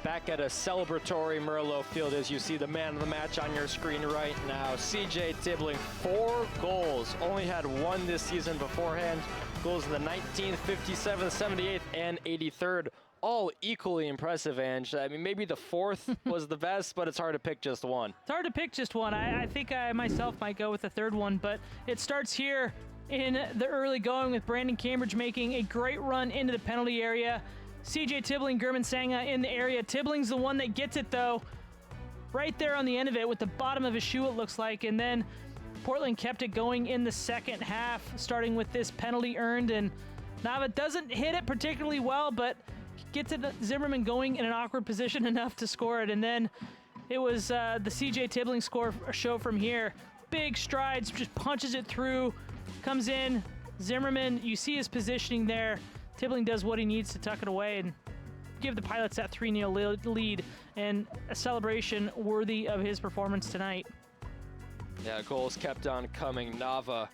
back at a celebratory Merlo Field as you see the man of the match on your screen right now. CJ Tibbling, 4 goals. Only had 1 this season beforehand. Goals in the 19th, 57th, 78th, and 83rd. All equally impressive, Ange. I mean, maybe the 4th was the best, but it's hard to pick just one. It's hard to pick just one. I think I myself might go with the 3rd one, but it starts here in the early going with Brandon Cambridge making a great run into the penalty area. CJ Tibbling, German Sanga in the area. Tibbling's the one that gets it, though, right there on the end of it with the bottom of his shoe, it looks like. And then Portland kept it going in the second half, starting with this penalty earned. And Nava doesn't hit it particularly well, but gets it, Zimmerman going in an awkward position enough to score it. And then it was the CJ Tibbling show from here. Big strides, just punches it through, comes in. Zimmerman, you see his positioning there. Tibbling does what he needs to tuck it away and give the Pilots that 3-0 lead, and a celebration worthy of his performance tonight. Yeah, goals kept on coming. Nava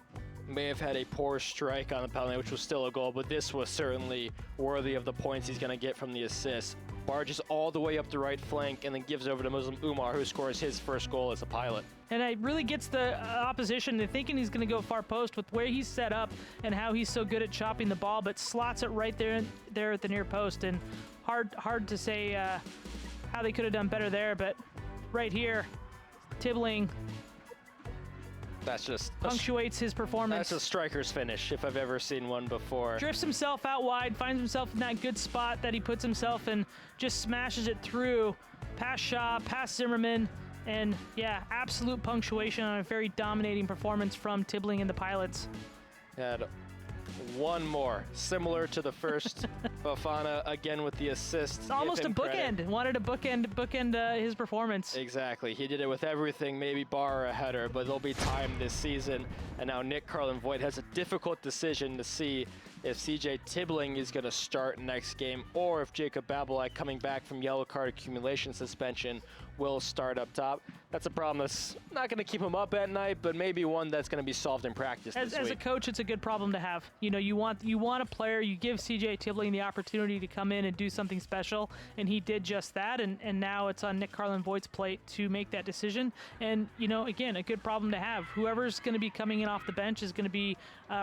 may have had a poor strike on the penalty, which was still a goal, but this was certainly worthy of the points he's going to get from the assist. Barges all the way up the right flank and then gives over to Muslim Umar, who scores his first goal as a Pilot. And it really gets the opposition to thinking he's going to go far post with where he's set up and how he's so good at chopping the ball, but slots it right there at the near post. And hard to say how they could have done better there, but right here, Tibbling That's just punctuates his performance. That's a striker's finish, if I've ever seen one before. Drifts himself out wide, finds himself in that good spot that he puts himself in, just smashes it through, past Shaw, past Zimmerman, and yeah, absolute punctuation on a very dominating performance from Tibbling and the Pilots. Had one more, similar to the first. Bafana again with the assist. It's almost a bookend. Credit. Wanted to bookend his performance. Exactly. He did it with everything, maybe bar a header, but there'll be time this season. And now Nick Carlin-Voigt has a difficult decision to see if CJ Tibbling is going to start next game or if Jacob Babalak, coming back from yellow card accumulation suspension, will start up top. That's a problem that's not going to keep him up at night, but maybe one that's going to be solved in practice this week. As a coach, it's a good problem to have. You know, you want a player, you give CJ Tibbling the opportunity to come in and do something special, and he did just that, and now it's on Nick Carlin-Voigt's plate to make that decision. And, you know, again, a good problem to have. Whoever's going to be coming in off the bench is going to be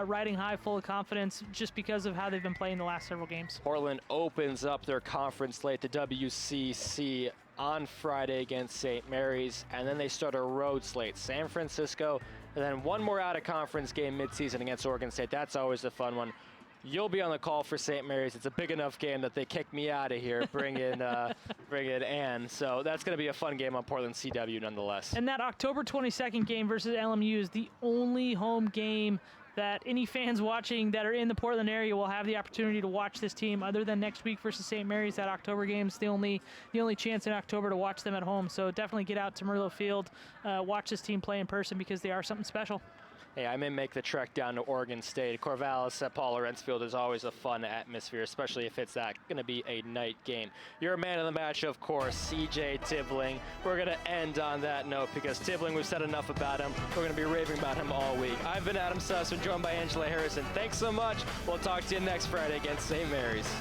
riding high, full of confidence, just because of how they've been playing the last several games. Portland opens up their conference slate, the WCC, on Friday against St. Mary's, and then they start a road slate, San Francisco, and then one more out-of-conference game midseason against Oregon State. That's always a fun one. You'll be on the call for St. Mary's. It's a big enough game that they kick me out of here, bring in Ann. So that's going to be a fun game on Portland CW nonetheless. And that October 22nd game versus LMU is the only home game that any fans watching that are in the Portland area will have the opportunity to watch this team, other than next week versus St. Mary's. That October game is the only chance in October to watch them at home. So definitely get out to Merlo Field, watch this team play in person, because they are something special. Hey, I may make the trek down to Oregon State. Corvallis at Paul Lawrence Field is always a fun atmosphere, especially if it's going to be a night game. You're a man of the match, of course, CJ Tibbling. We're going to end on that note because Tibbling, we've said enough about him. We're going to be raving about him all week. I've been Adam Sussman, joined by Angela Harrison. Thanks so much. We'll talk to you next Friday against St. Mary's.